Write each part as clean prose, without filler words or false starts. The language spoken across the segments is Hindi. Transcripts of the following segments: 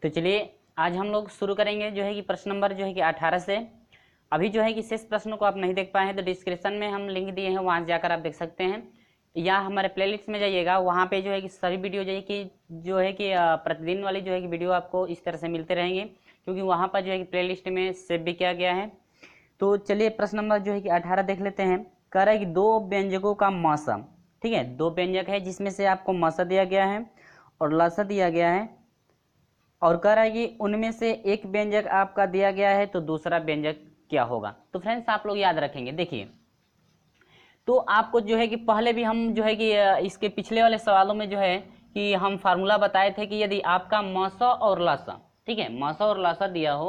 तो चलिए आज हम लोग शुरू करेंगे जो है कि प्रश्न नंबर जो है कि 18 से। अभी जो है कि शेष प्रश्नों को आप नहीं देख पाए हैं तो डिस्क्रिप्शन में हम लिंक दिए हैं, वहाँ जाकर आप देख सकते हैं, या हमारे प्लेलिस्ट में जाइएगा, वहाँ पे जो है कि सभी वीडियो जो है कि प्रतिदिन वाली जो है कि वीडियो आपको इस तरह से मिलते रहेंगे, क्योंकि वहाँ पर जो है कि प्लेलिस्ट में सेव भी किया गया है। तो चलिए प्रश्न नंबर जो है कि 18 देख लेते हैं। कह रहा है कि दो व्यंजकों का मौसम, ठीक है, दो व्यंजक है जिसमें से आपको मौसा दिया गया है और लसा दिया गया है, और कह रहा है कि उनमें से एक व्यंजक आपका दिया गया है तो दूसरा व्यंजक क्या होगा। तो फ्रेंड्स आप लोग याद रखेंगे, देखिए तो आपको जो है कि पहले भी हम जो है कि इसके पिछले वाले सवालों में जो है कि हम फार्मूला बताए थे कि यदि आपका मौसा और लसा, ठीक है, मौसा और लसा दिया हो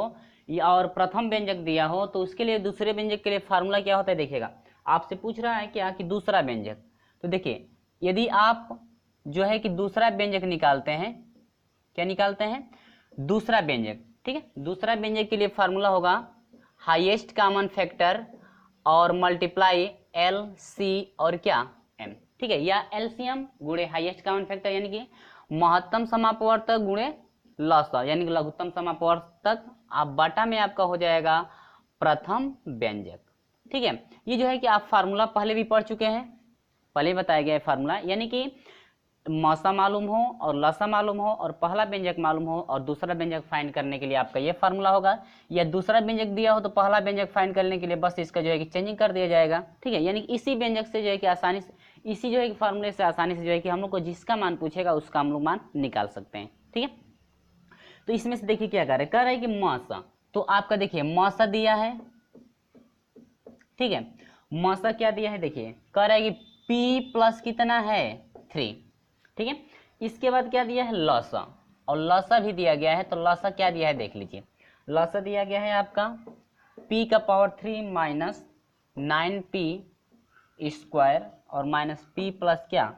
और प्रथम व्यंजक दिया हो तो उसके लिए दूसरे व्यंजक के लिए फार्मूला क्या होता है। देखिएगा आपसे पूछ रहा है क्या कि दूसरा व्यंजक, तो देखिए यदि आप जो है कि दूसरा व्यंजक निकालते हैं, क्या निकालते हैं, दूसरा व्यंजक, ठीक है, दूसरा व्यंजक के लिए फार्मूला होगा हाईएस्ट कॉमन फैक्टर और मल्टीप्लाई एल सी और क्या एम, ठीक है, या एलसीएम गुणे हाईएस्ट कॉमन फैक्टर यानी कि महत्तम समापवर्तक गुणे लसा यानी कि लघुत्तम समापवर्तक, आप बाटा में आपका हो जाएगा प्रथम व्यंजक, ठीक है। ये जो है कि आप फार्मूला पहले भी पढ़ चुके हैं, पहले बताया गया है फार्मूला, यानी कि मौसा मालूम हो और लसा मालूम हो और पहला व्यंजक मालूम हो और दूसरा व्यंजक फाइंड करने के लिए आपका ये फार्मूला होगा, या दूसरा व्यंजक दिया हो तो पहला व्यंजक फाइंड करने के लिए बस इसका जो है कि चेंजिंग कर दिया जाएगा, ठीक है, यानी कि इसी व्यंजक से जो है कि आसानी से, इसी जो है कि फार्मूले से आसानी से जो है कि हम लोग को जिसका मान पूछेगा उसका हम लोग मान निकाल सकते हैं, ठीक है। तो इसमें से देखिए क्या कह रहा है कि मौसा, तो आपका देखिए मौसा दिया है, ठीक है, मौसा क्या दिया है, देखिए कह रहा है कि P प्लस कितना है 3, ठीक है। इसके बाद क्या दिया है लसा, और लसा भी दिया गया है, तो लसा क्या दिया है देख लीजिए, लसा दिया गया है आपका P का पावर 3 माइनस 9P स्क्वायर और माइनस P प्लस क्या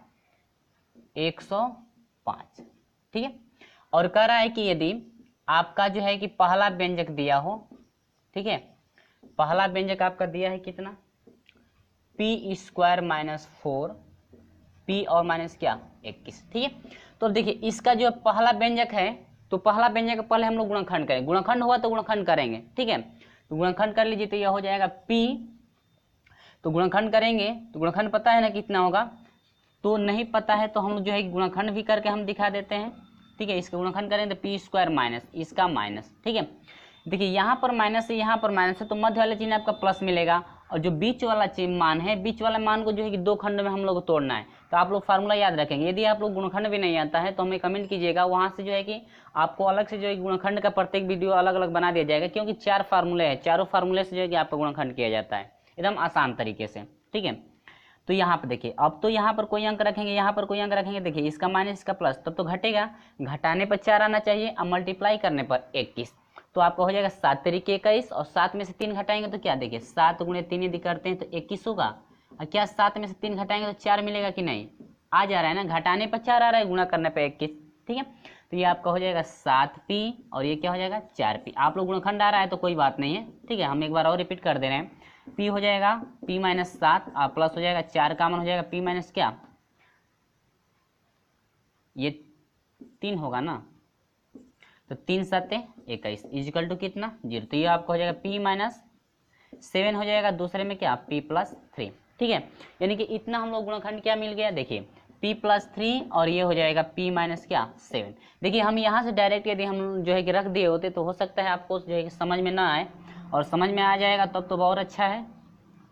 105, ठीक है। और कह रहा है कि यदि आपका जो है कि पहला व्यंजक दिया हो, ठीक है, पहला व्यंजक आपका दिया है कितना P स्क्वायर माइनस 4 P और माइनस क्या 21, ठीक है। तो अब देखिए इसका जो पहला व्यंजक है, तो पहला व्यंजक पहले हम लोग गुणनखंड करेंगे, गुणनखंड हुआ तो गुणनखंड करेंगे, ठीक है, तो गुणनखंड कर लीजिए, तो यह हो जाएगा P, तो गुणनखंड करेंगे तो गुणनखंड पता है ना कितना होगा, तो नहीं पता है तो हम जो है गुणनखंड भी करके हम दिखा देते हैं, ठीक है। इसका गुणनखंड करेंगे तो P स्क्वायर माइनस इसका माइनस, ठीक है, देखिए यहाँ पर माइनस है यहाँ पर माइनस है, तो मध्य वाले चिन्ह आपका प्लस मिलेगा, और जो बीच वाला चिन्ह मान है, बीच वाला मान को जो है कि दो खंड में हम लोग को तोड़ना है, तो आप लोग फार्मूला याद रखेंगे। यदि आप लोग गुणनखंड भी नहीं आता है तो हमें कमेंट कीजिएगा, वहाँ से जो है कि आपको अलग से जो है गुणनखंड का प्रत्येक वीडियो अलग अलग बना दिया जाएगा, क्योंकि 4 फार्मूले हैं, चारों फार्मूले से जो है कि आपका गुणनखंड किया जाता है एकदम आसान तरीके से, ठीक है। तो यहाँ पर देखिए अब तो यहाँ पर कोई अंक रखेंगे, यहाँ पर कोई अंक रखेंगे, देखिए इसका माइनस इसका प्लस, तब तो घटेगा, घटाने पर 4 आना चाहिए और मल्टीप्लाई करने पर 21, तो आपका हो जाएगा 7 तरीके 21, और 7 में से 3 घटाएंगे तो क्या, देखिए 7 गुणे 3 यदि करते हैं तो 21 होगा, और क्या 7 में से 3 घटाएंगे तो 4 मिलेगा कि नहीं, आ जा रहा है ना, घटाने पर 4 आ रहा है, गुणा करने पर 21, ठीक है। तो ये आपका हो जाएगा 7P और ये क्या हो जाएगा 4P, आप लोग गुणनखंड आ रहा है तो कोई बात नहीं है, ठीक है, हम एक बार और रिपीट कर दे रहे हैं, P हो जाएगा P माइनस 7 प्लस हो जाएगा 4 कॉमन हो जाएगा P माइनस क्या, ये 3 होगा ना, तो 3 7 21 इजिकल टू कितना 0, तो ये आपको हो जाएगा P माइनस 7 हो जाएगा, दूसरे में क्या P प्लस 3, ठीक है, यानी कि इतना हम लोग गुणनखंड क्या मिल गया, देखिए P प्लस 3 और ये हो जाएगा P माइनस क्या 7। देखिए हम यहाँ से डायरेक्ट यदि हम जो है कि रख दिए होते तो हो सकता है आपको जो है कि समझ में ना आए, और समझ में आ जाएगा तब तो बहुत अच्छा है,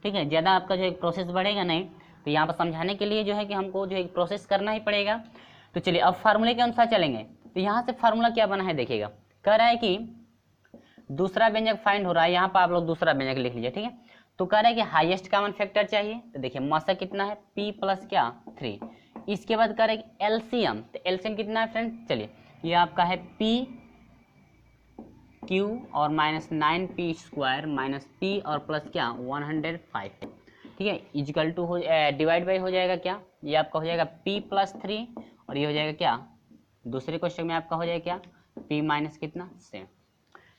ठीक है, ज़्यादा आपका जो है प्रोसेस बढ़ेगा नहीं, तो यहाँ पर समझाने के लिए जो है कि हमको जो है प्रोसेस करना ही पड़ेगा। तो चलिए अब फार्मूले के अनुसार चलेंगे, तो यहाँ से फार्मूला क्या बना है देखिएगा, कह रहा है कि दूसरा व्यंजक फाइंड हो रहा है, यहाँ पर आप लोग दूसरा व्यंजक लिख लीजिए, ठीक है। तो कह रहा है कि हाईएस्ट कॉमन फैक्टर चाहिए, तो देखिए मौसा कितना है P प्लस क्या 3, इसके बाद कह रहा है कि एलसीएम, तो एलसीएम कितना है फ्रेंड्स, चलिए ये आपका है P Q और minus 9P square minus P और प्लस क्या 105, ठीक है, इजिकल टू हो डिवाइड बाई हो जाएगा क्या, ये आपका हो जाएगा P प्लस 3 और ये हो जाएगा क्या, दूसरे क्वेश्चन में आपका हो जाएगा क्या P माइनस कितना 7,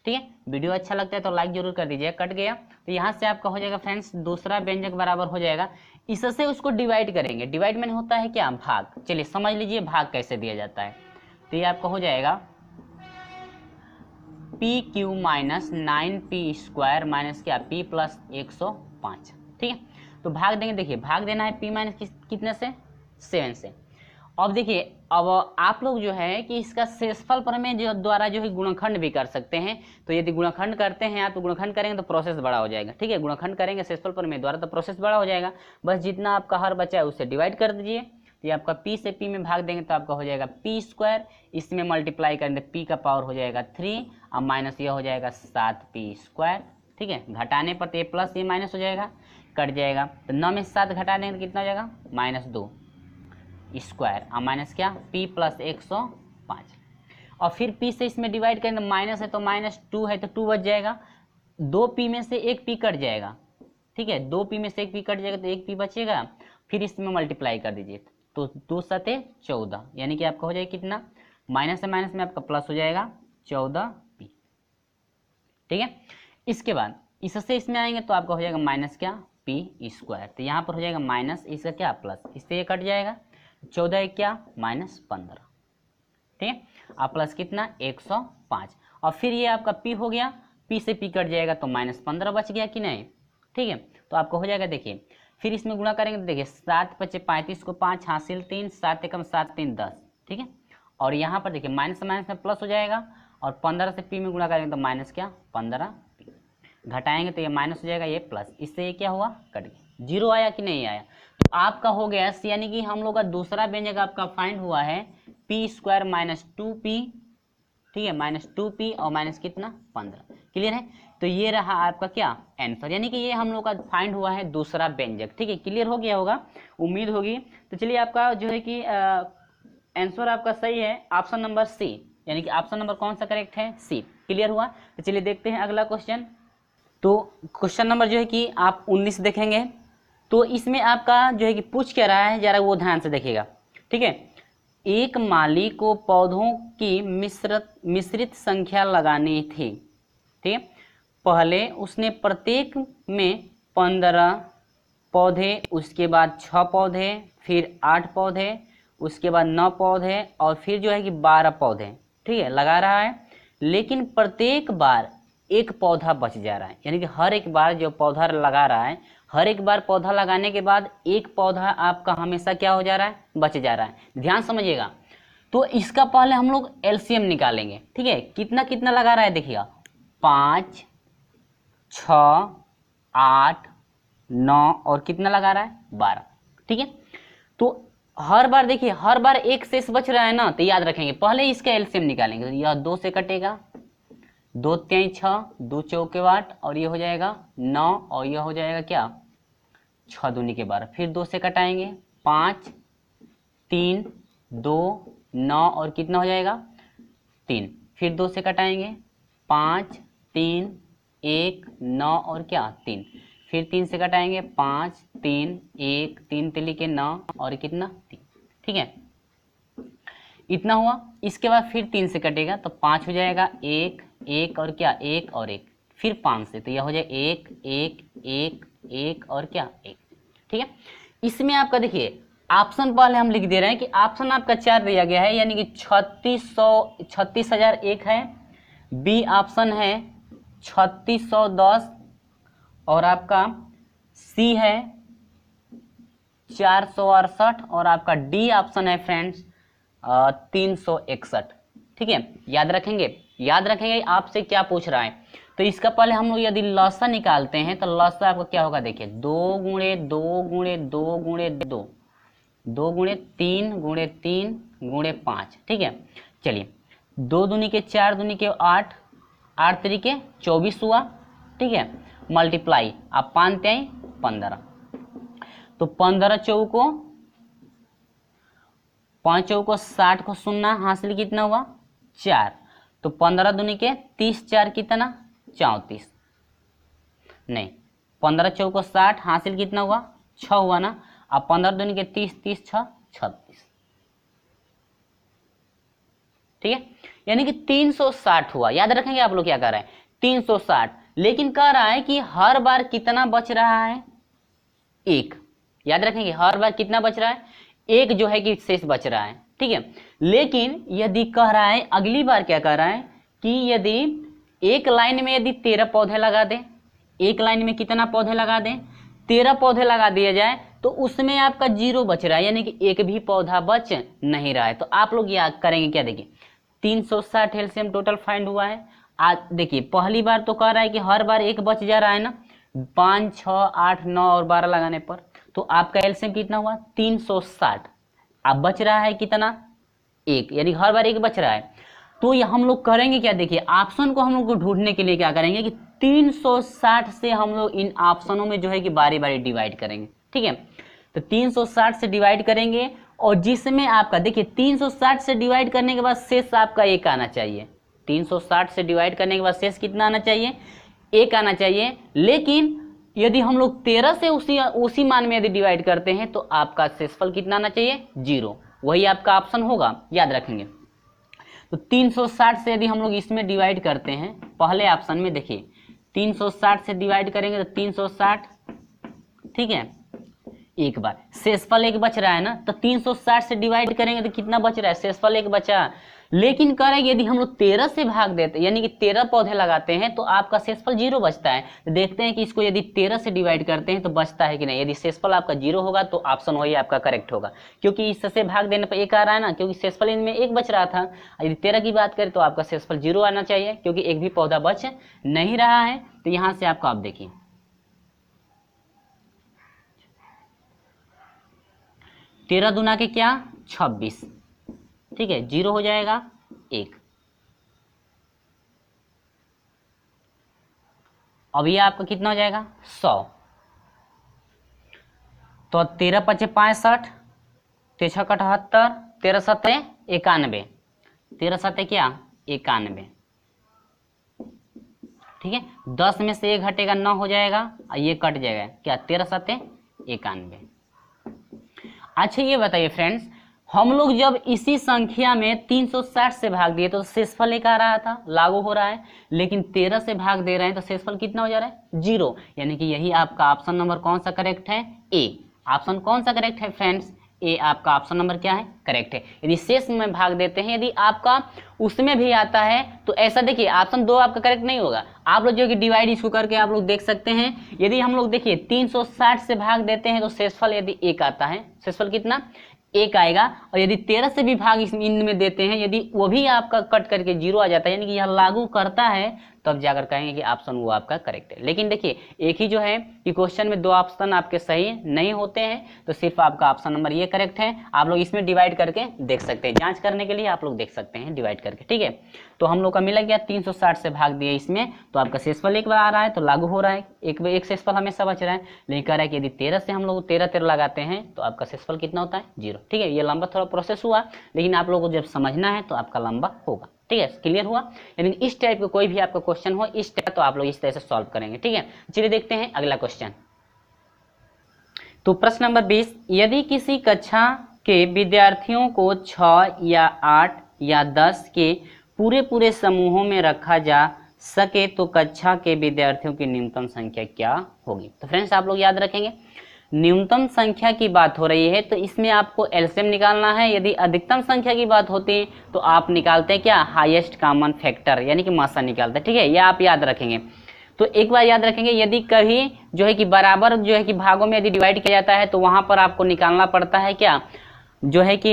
ठीक है। वीडियो अच्छा लगता है तो लाइक जरूर कर दीजिए। कट गया तो यहाँ से आपका हो जाएगा फ्रेंड्स दूसरा व्यंजक बराबर हो जाएगा, इससे उसको डिवाइड करेंगे, डिवाइड में होता है क्या भाग, चलिए समझ लीजिए भाग कैसे दिया जाता है, तो ये आपका हो जाएगा P Q minus 9p square minus क्या p प्लस 105। ठीक है, तो भाग देंगे, देखिए भाग देना है p माइनस कितने से 7 से। अब देखिए, अब आप लोग जो है कि इसका शेषफल प्रमेय जो द्वारा जो है गुणनखंड भी कर सकते हैं। तो यदि गुणनखंड करते हैं आप, तो गुणनखंड करेंगे तो प्रोसेस बड़ा हो जाएगा। ठीक है, गुणनखंड करेंगे शेषफल प्रमेय द्वारा तो प्रोसेस बड़ा हो जाएगा। बस जितना आपका हर बचा है उससे डिवाइड कर दीजिए। तो ये आपका p से p में भाग देंगे तो आपका हो जाएगा p स्क्वायर, इसमें मल्टीप्लाई करेंगे p का पावर हो जाएगा 3 और माइनस ये हो जाएगा 7p स्क्वायर। ठीक है, घटाने पर तो ये प्लस ये माइनस हो जाएगा, कट जाएगा। तो 9 में 7 घटा देंगे तो कितना हो जाएगा -2 स्क्वायर और माइनस क्या p प्लस 105। और फिर p से इसमें डिवाइड करेंगे, माइनस है तो -2 है तो 2 बच जाएगा, 2p में से 1p कट जाएगा। ठीक है, 2p में से 1p कट जाएगा तो 1p बचेगा, फिर इसमें मल्टीप्लाई कर दीजिए तो 2 सते 14, यानी कि आपका हो जाएगा कितना, माइनस से माइनस में आपका प्लस हो जाएगा 14p। ठीक है, इसके बाद इससे इसमें आएंगे तो आपका हो जाएगा माइनस क्या p स्क्वायर, तो यहाँ पर हो जाएगा माइनस इसका क्या प्लस, इससे ये कट जाएगा, 14 क्या -15। ठीक है, आप प्लस कितना 105 और फिर ये आपका p हो गया, p से p कट जाएगा तो -15 बच गया कि नहीं। ठीक है, तो आपको हो जाएगा, देखिए फिर इसमें गुणा करेंगे तो देखिए 7 × 5 = 35 को 5 हासिल 3, 7 एकम 7 3 10। ठीक है, और यहाँ पर देखिए माइनस माइनस में प्लस हो जाएगा और 15 से p में गुणा करेंगे तो माइनस क्या 15p, घटाएंगे तो ये माइनस हो जाएगा, ये प्लस, इससे ये क्या हुआ कट गया, 0 आया कि नहीं आया। तो आपका हो गया, यानी कि हम लोग का दूसरा व्यंजक आपका फाइंड हुआ है p स्क्वायर -2p। ठीक है, -2p और माइनस कितना 15। क्लियर है, तो ये रहा आपका क्या आंसर, यानी कि ये हम लोग का फाइंड हुआ है दूसरा व्यंजक। ठीक है, क्लियर हो गया होगा, उम्मीद होगी। तो चलिए आपका जो है कि आंसर आपका सही है ऑप्शन नंबर सी, यानी कि ऑप्शन नंबर कौन सा करेक्ट है, सी। क्लियर हुआ, तो चलिए देखते हैं अगला क्वेश्चन। तो क्वेश्चन नंबर जो है कि आप 19 देखेंगे, तो इसमें आपका जो है कि पूछ क्या रहा है, जरा वो ध्यान से देखिएगा। ठीक है, एक माली को पौधों की मिश्रित संख्या लगानी थी। ठीक है, पहले उसने प्रत्येक में 15 पौधे, उसके बाद 6 पौधे, फिर 8 पौधे, उसके बाद 9 पौधे और फिर जो है कि 12 पौधे। ठीक है, लगा रहा है, लेकिन प्रत्येक बार एक पौधा बच जा रहा है, यानी कि हर एक बार जो पौधा लगा रहा है, हर एक बार पौधा लगाने के बाद एक पौधा आपका हमेशा क्या हो जा रहा है, बच जा रहा है। ध्यान समझिएगा, तो इसका पहले हम लोग एलसीएम निकालेंगे। ठीक है, कितना कितना लगा रहा है देखिएगा, 5 6 8 9 और कितना लगा रहा है 12। ठीक है, तो हर बार देखिए, हर बार एक शेष बच रहा है ना, तो याद रखेंगे पहले इसका एलसीएम निकालेंगे। तो यह 2 से कटेगा, 2 3 6, 2 चौके 8 और ये हो जाएगा 9 और यह हो जाएगा क्या 6 दूनी के 12, फिर 2 से कटाएंगे, 5 3 2 9 और कितना हो जाएगा 3, फिर 2 से कटाएंगे, 5 3 1 9 और क्या 3, फिर 3 से कटाएंगे, 5 3 1 3 तिली के 9 और कितना 3। ठीक है, इतना हुआ। इसके बाद फिर 3 से कटेगा तो 5 हो जाएगा, 1 1 और क्या 1 और 1, फिर 5 से तो यह हो जाए 1 1 1 1 और क्या 1। ठीक है, इसमें आपका देखिए ऑप्शन पहले हम लिख दे रहे हैं कि ऑप्शन आपका 4 दिया गया है, यानी कि 36,001 है, बी ऑप्शन है 3610 और आपका सी है 468 और आपका डी ऑप्शन है फ्रेंड्स 361। ठीक है, याद रखेंगे, याद रखेंगे आपसे क्या पूछ रहा है। तो इसका पहले हम लोग यदि लसा निकालते हैं तो लसा आपका क्या होगा, देखिए 2 गुणे 2 गुणे 2 गुणे 2, 2 गुणे 3 गुणे 3 गुणे 5। ठीक है, चलिए 2 दूनी के 4 दूनी के 8, 8 तरीके 24 हुआ। ठीक है, मल्टीप्लाई आप 5 3 15, तो 15 चौको 5 चौको 60 को शून्य हासिल कितना हुआ 4, तो 15 दूनी के 30 4 कितना 34, नहीं 15 चौको 60 हासिल कितना हुआ 6 हुआ ना, अब 15 दूनी के 30 30 6 36। ठीक है, यानी कि 360 हुआ। याद रखेंगे आप लोग क्या कर रहे हैं 360, लेकिन कह रहा है कि हर बार कितना बच रहा है 1। याद रखेंगे हर बार कितना बच रहा है 1 जो है कि शेष बच रहा है। ठीक है, लेकिन यदि कह रहा है अगली बार क्या कह रहा है कि यदि एक लाइन में यदि 13 पौधे लगा दें, एक लाइन में कितना पौधे लगा दें, 13 पौधे लगा दिया जाए तो उसमें आपका 0 बच रहा है, यानी कि एक भी पौधा बच नहीं रहा है। तो आप लोग याद करेंगे क्या, देखिए 360 एलसीएम टोटल फाइंड हुआ है। आज देखिए पहली बार तो कह रहा है कि हर बार एक बच जा रहा है ना, 5, 6, 8, 9 और 12 लगाने पर, तो आपका एलसीएम कितना हुआ 360। अब बच रहा है कितना, एक, यानी हर बार एक बच रहा है। तो ये हम लोग करेंगे क्या, देखिए ऑप्शन को हम लोग को ढूंढने के लिए क्या करेंगे कि 360 से हम लोग इन ऑप्शनों में जो है कि बारी बारी डिवाइड करेंगे, ठीक है। तो 360 से डिवाइड करेंगे और जिसमें आपका देखिए 360 से डिवाइड करने के बाद शेष आपका एक आना चाहिए। 360 से डिवाइड करने के बाद शेष कितना आना चाहिए, एक आना चाहिए। लेकिन यदि हम लोग 13 से उसी मान में यदि डिवाइड करते हैं तो आपका शेषफल कितना आना चाहिए, 0। वही आपका ऑप्शन होगा, याद रखेंगे। तो 360 से यदि हम लोग इसमें डिवाइड करते हैं, पहले ऑप्शन में देखिए 360 से डिवाइड करेंगे तो 360, ठीक है, एक बार शेषफल एक बच रहा है ना, तो 360 से डिवाइड करेंगे तो कितना बच रहा है, शेषफल एक बचा। लेकिन करेंगे यदि हम लोग 13 से भाग देते यानी कि 13 पौधे लगाते हैं तो आपका शेषफल 0 बचता है। तो देखते हैं कि इसको यदि 13 से डिवाइड करते हैं तो बचता है कि नहीं। यदि शेषफल आपका 0 होगा तो ऑप्शन वही आपका करेक्ट होगा, क्योंकि इससे भाग देने पर एक आ रहा है ना, क्योंकि शेषफल इनमें एक बच रहा था। यदि 13 की बात करें तो आपका शेषफल 0 आना चाहिए, क्योंकि एक भी पौधा बच नहीं रहा है। तो यहाँ से आपका आप देखिए 13 दूना के क्या 26, ठीक है, 0 हो जाएगा 1। अब ये आपका कितना हो जाएगा 100। तो 13 × 5 = 65, 3 × 6 = 78, 13 × 7 = 91, 13 × 7 = क्या 91, ठीक है। 10 में से 1 घटेगा 9 हो जाएगा और ये कट जाएगा क्या 13 × 7 = 91। अच्छा ये बताइए फ्रेंड्स, हम लोग जब इसी संख्या में 360 से भाग दिए तो शेषफल एक आ रहा था, लागू हो रहा है। लेकिन 13 से भाग दे रहे हैं तो शेषफल कितना हो जा रहा है 0, यानी कि यही आपका ऑप्शन नंबर कौन सा करेक्ट है, ए। ऑप्शन कौन सा करेक्ट है फ्रेंड्स, ए आपका ऑप्शन नंबर क्या है, करेक्ट है। यदि शेष में भाग देते हैं, यदि आपका उसमें भी आता है तो ऐसा देखिए ऑप्शन 2 आपका करेक्ट नहीं होगा। आप लोग जो कि डिवाइड इसको करके आप लोग देख सकते हैं। यदि हम लोग देखिए 360 से भाग देते हैं तो शेषफल यदि 1 आता है, शेषफल कितना 1 आएगा। और यदि 13 से भी भाग इनमें देते हैं, यदि वो भी आपका कट करके 0 आ जाता है, यानी कि यह लागू करता है, तब जाकर कहेंगे कि ऑप्शन वो आपका करेक्ट है। लेकिन देखिए एक ही जो है कि क्वेश्चन में 2 ऑप्शन आपके सही नहीं होते हैं, तो सिर्फ आपका ऑप्शन नंबर ये करेक्ट है। आप लोग इसमें डिवाइड करके देख सकते हैं, जांच करने के लिए आप लोग देख सकते हैं डिवाइड करके, ठीक है। तो हम लोग का मिला गया 360 से भाग दिया इसमें, तो आपका शेषफल एक बार आ रहा है तो लागू हो रहा है, एक शेषफल हमेशा बच रहा है। लेकिन कह रहा है कि यदि 13 से हम लोग 13 लगाते हैं तो आपका शेषफल कितना होता है 0, ठीक है। ये लंबा थोड़ा प्रोसेस हुआ, लेकिन आप लोगों को जब समझना है तो आपका लंबा होगा, ठीक है, क्लियर हुआ। लेकिन इस टाइप का कोई भी आपका क्वेश्चन हो इस टाइप, तो आप लोग इस तरह से सॉल्व करेंगे, ठीक है। चलिए देखते हैं अगला क्वेश्चन। तो प्रश्न नंबर 20, यदि किसी कक्षा के विद्यार्थियों को 6 या 8 या 10 के पूरे समूहों में रखा जा सके तो कक्षा के विद्यार्थियों की न्यूनतम संख्या क्या होगी। तो फ्रेंड्स आप लोग याद रखेंगे, न्यूनतम संख्या की बात हो रही है तो इसमें आपको एलसीएम निकालना है। यदि अधिकतम संख्या की बात होती है तो आप निकालते हैं क्या हाईएस्ट कॉमन फैक्टर, यानी कि मासा निकालते हैं, ठीक है। यह आप याद रखेंगे। तो एक बार याद रखेंगे, यदि कभी जो है कि बराबर जो है कि भागों में यदि डिवाइड किया जाता है तो वहां पर आपको निकालना पड़ता है क्या, जो है कि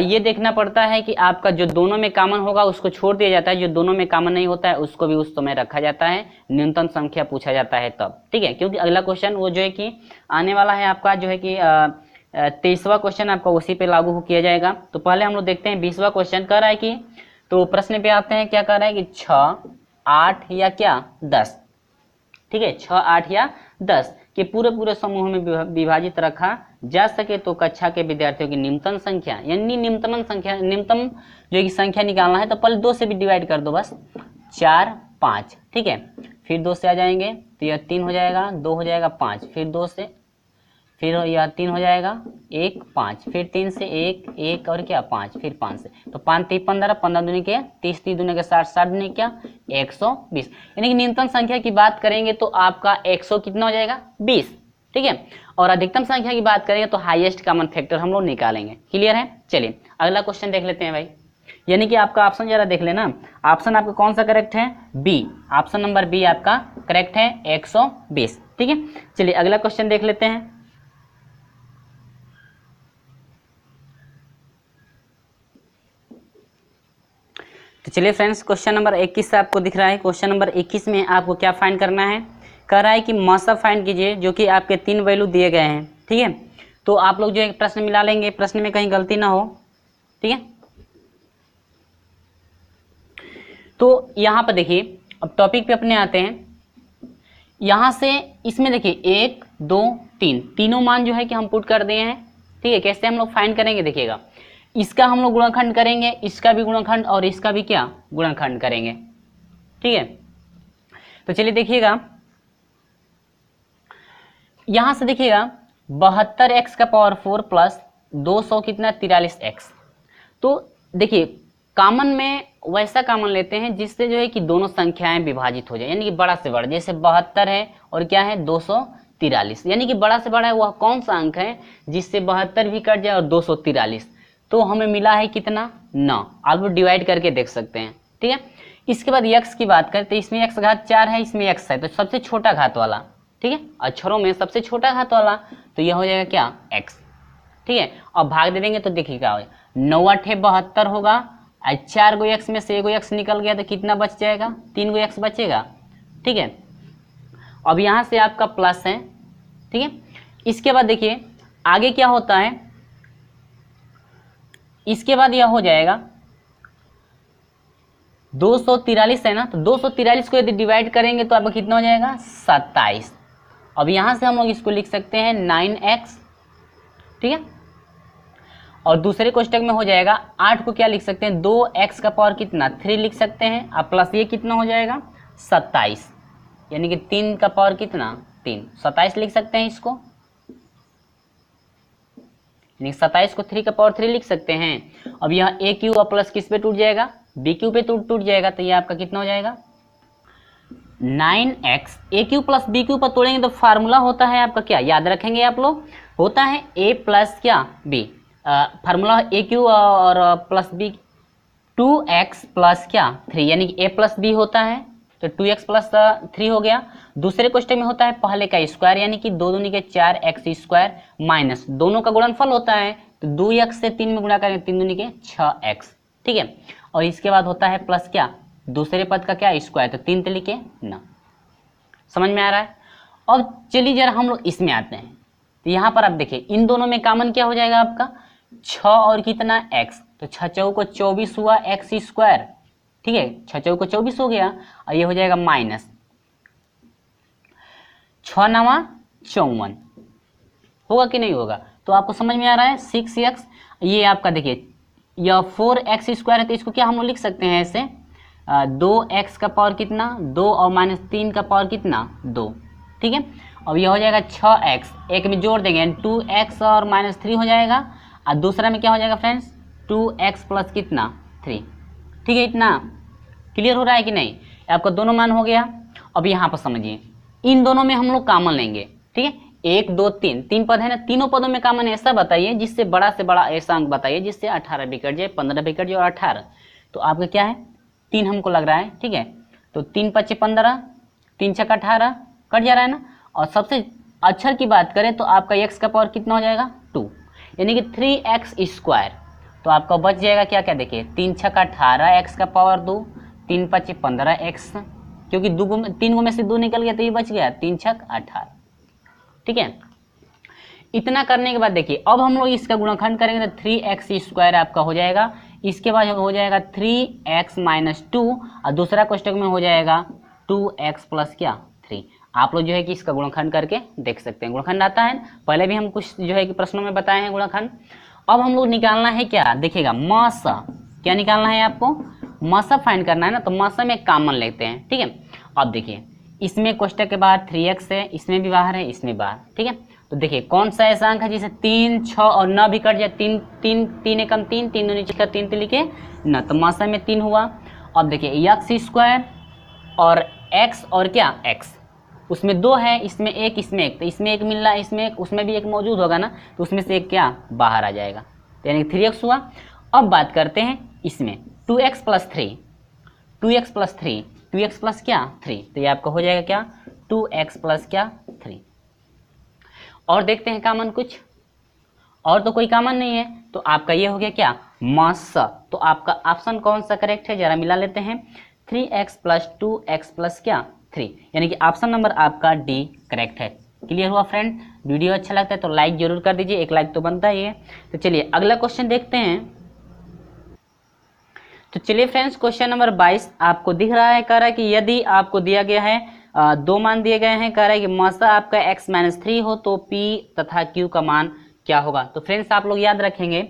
ये देखना पड़ता है कि आपका जो दोनों में कॉमन होगा उसको छोड़ दिया जाता है, जो दोनों में कॉमन नहीं होता है उसको भी उस समय रखा जाता है। न्यूनतम संख्या पूछा जाता है तब, ठीक है। क्योंकि अगला क्वेश्चन वो जो है कि आने वाला है आपका जो है कि 23वां क्वेश्चन आपका उसी पे लागू किया जाएगा। तो पहले हम लोग देखते हैं 20वां क्वेश्चन कर रहा है कि, तो प्रश्न पे आते हैं, क्या कर रहा है कि 6, 8 या क्या 10, ठीक है, 6, 8 या 10 के पूरे समूह में विभाजित रखा जा सके तो कक्षा के विद्यार्थियों की न्यूनतम संख्या, यानी न्यूनतम जो की संख्या निकालना है। तो पहले 2 से भी डिवाइड कर दो बस, 4, 5, ठीक है। फिर 2 से आ जाएंगे तो यह 3 हो जाएगा, 2 हो जाएगा 5, फिर 2 से, फिर यह 3 हो जाएगा 1, 5, फिर 3 से 1, 1 और क्या 5, फिर 5 से, तो 5 3 15, 15 दूनी के 30, 30 दूनी के 60, 60 दूनी क्या 120, यानी कि न्यूनतम संख्या की बात करेंगे तो आपका 100 कितना हो जाएगा 20, ठीक है। और अधिकतम संख्या की बात करेंगे तो हाईएस्ट कॉमन फैक्टर हम लोग निकालेंगे, क्लियर है। चलिए अगला क्वेश्चन देख लेते हैं भाई। यानी कि आपका ऑप्शन जरा देख लेना, ऑप्शन आपका कौन सा करेक्ट है, बी, ऑप्शन नंबर बी आपका करेक्ट है 120। ठीक है, चलिए अगला क्वेश्चन देख लेते हैं। तो चलिए फ्रेंड्स, क्वेश्चन नंबर 21 आपको दिख रहा है। क्वेश्चन नंबर 21 में आपको क्या फाइंड करना है, कह रहा है कि मासा फाइंड कीजिए, जो कि आपके 3 वैल्यू दिए गए हैं। ठीक है, तो आप लोग जो है प्रश्न मिला लेंगे, प्रश्न में कहीं गलती ना हो। ठीक है, तो यहाँ पर देखिए, अब टॉपिक पे अपने आते हैं। यहाँ से इसमें देखिए 1 2 3 तीनों मान जो है कि हम पुट कर दिए हैं। ठीक है, कैसे हम लोग फाइंड करेंगे देखिएगा, इसका हम लोग गुणनखंड करेंगे, इसका भी गुणनखंड और इसका भी क्या गुणनखंड करेंगे। ठीक है, तो चलिए देखिएगा, यहां से देखिएगा 72x का पावर 4 प्लस 200 कितना 43x। तो देखिए कॉमन में वैसा कॉमन लेते हैं जिससे जो है कि दोनों संख्याएं विभाजित हो जाए, यानी कि बड़ा से बड़ा, जैसे 72 है और क्या है 243, यानी कि बड़ा से बड़ा है वह कौन सा अंक है जिससे 72 भी कट जाए और 243। तो हमें मिला है कितना 9, आप लोग डिवाइड करके देख सकते हैं। ठीक है, इसके बाद x की बात करें तो इसमें x घात 4 है, इसमें x है, तो सबसे छोटा घात वाला। ठीक है, अक्षरों में सबसे छोटा घात वाला, तो यह हो जाएगा क्या x। ठीक है, और भाग दे देंगे तो देखिए क्या होगा, 9 8 72 होगा, 4 गो x में से 1 गो x निकल गया तो कितना बच जाएगा, 3 गो x बचेगा। ठीक है, अब यहाँ से आपका प्लस है। ठीक है, इसके बाद देखिए आगे क्या होता है, इसके बाद यह हो जाएगा 243 है ना, तो 243 को यदि डिवाइड करेंगे तो आपका कितना हो जाएगा 27। अब यहां से हम लोग इसको लिख सकते हैं 9x। ठीक है, और दूसरे कोष्टक में हो जाएगा 8 को क्या लिख सकते हैं, 2x का पावर कितना 3 लिख सकते हैं, अब प्लस ये कितना हो जाएगा 27, यानी कि 3 का पावर कितना 3, 27 लिख सकते हैं इसको, यानी 27 को 3 का पावर 3 लिख सकते हैं। अब यह ए क्यू और प्लस किस पे टूट जाएगा, बी क्यू पे टूट जाएगा, तो ये आपका कितना हो जाएगा 9x। ए क्यू प्लस बी क्यू पर तोड़ेंगे तो फार्मूला होता है आपका क्या, याद रखेंगे आप लोग, होता है a प्लस क्या b, फार्मूला ए क्यू और प्लस बी 2x प्लस क्या 3, यानी कि a प्लस बी होता है, तो 2x प्लस 3 हो गया। दूसरे क्वेश्चन में होता है पहले का स्क्वायर, यानी कि 2 दूनी के 4x स्क्वायर माइनस दोनों का गुणनफल होता है, तो 2x से 3 में गुणा करेंगे 3 दूनी के 6x। ठीक है, और इसके बाद होता है प्लस क्या दूसरे पद का क्या स्क्वायर, तो 3 तिली के 9। समझ में आ रहा है। अब चलिए जरा हम लोग इसमें आते हैं, तो यहाँ पर आप देखिए इन दोनों में कॉमन क्या हो जाएगा आपका 6 और कितना x, तो 6 चौक को 24 हुआ x स्क्वायर। ठीक है, 6 चौक को 24 हो गया, और ये हो जाएगा माइनस 6 9 54, होगा कि नहीं होगा, तो आपको समझ में आ रहा है 6x। ये आपका देखिए यह 4x स्क्वायर है, तो इसको क्या हम लोग लिख सकते हैं ऐसे 2x का पावर कितना 2 और माइनस 3 का पावर कितना 2। ठीक है, अब यह हो जाएगा 6x, एक में जोड़ देंगे 2x और माइनस 3 हो जाएगा, और दूसरा में क्या हो जाएगा फ्रेंड्स 2x प्लस कितना 3। ठीक है, इतना क्लियर हो रहा है कि नहीं, आपका दोनों मान हो गया। अब यहाँ पर समझिए इन दोनों में हम लोग कॉमन लेंगे। ठीक है, 1 2 3 तीन पद है ना, तीनों पदों में कॉमन ऐसा बताइए जिससे बड़ा से बड़ा ऐसा अंक बताइए जिससे 18 भी कट जाए, 15 भी कट जाए और 18, तो आपका क्या है 3 हमको लग रहा है। ठीक है, तो 3 5 15, 3 6 18 कट जा रहा है ना, और सबसे अक्षर की बात करें तो आपका x का पावर कितना हो जाएगा 2, यानी कि 3x स्क्वायर, तो आपका बच जाएगा क्या क्या देखिए 3 6 18 x का पावर 2, 3 5 15x, क्योंकि 3 गो में से 2 निकल गया तो ये बच गया 3 6 18। ठीक है, इतना करने के बाद देखिए अब हम लोग इसका गुणनखंड करेंगे तो 3x स्क्वायर आपका हो जाएगा, इसके बाद हो जाएगा 3x माइनस 2, और दूसरा कोष्टक में हो जाएगा 2x प्लस क्या 3। आप लोग जो है कि इसका गुणनखंड करके देख सकते हैं, गुणनखंड आता है, पहले भी हम कुछ जो है कि प्रश्नों में बताए हैं गुणनखंड। अब हम लोग निकालना है क्या देखिएगा मासा, क्या निकालना है आपको मासा फाइंड करना है ना, तो मासा में कॉमन लेते हैं। ठीक है, अब देखिए इसमें कोष्टक के बाद 3x है, इसमें भी बाहर है, इसमें बाहर। ठीक है, तो देखिए कौन सा ऐसा अंक है जिसे 3 6 और 9 भी कट जाए, 3 3 3 एकम 3 3 दूनी 6 3 तिली के 9, तो मासा में 3 हुआ। अब देखिए x स्क्वायर और x और क्या x, उसमें 2 है, इसमें 1 इसमें 1, तो इसमें 1 मिल रहा है, इसमें 1 उसमें भी 1 मौजूद होगा ना, तो उसमें से 1 क्या बाहर आ जाएगा, तो यानी 3x हुआ। अब बात करते हैं इसमें 2x plus 3, 2x plus 3, 2x plus क्या 3, तो ये आपका हो जाएगा क्या 2x प्लस क्या 3। और देखते हैं कॉमन कुछ, और तो कोई कॉमन नहीं है, तो आपका ये हो गया क्या मास। तो आपका ऑप्शन कौन सा करेक्ट है, जरा मिला लेते हैं, 3x प्लस 2x प्लस क्या 3, यानी कि ऑप्शन नंबर आपका डी करेक्ट है। क्लियर हुआ फ्रेंड? वीडियो अच्छा लगता है तो लाइक जरूर कर दीजिए, एक लाइक तो बनता ही है। तो चलिए अगला क्वेश्चन देखते हैं। तो चलिए फ्रेंड्स, क्वेश्चन नंबर 22 आपको दिख रहा है, कह रहा है कि यदि आपको दिया गया है दो मान दिए गए हैं, कह रहा है कि मासा आपका x-3 हो तो p तथा q का मान क्या होगा। तो फ्रेंड्स आप लोग याद रखेंगे,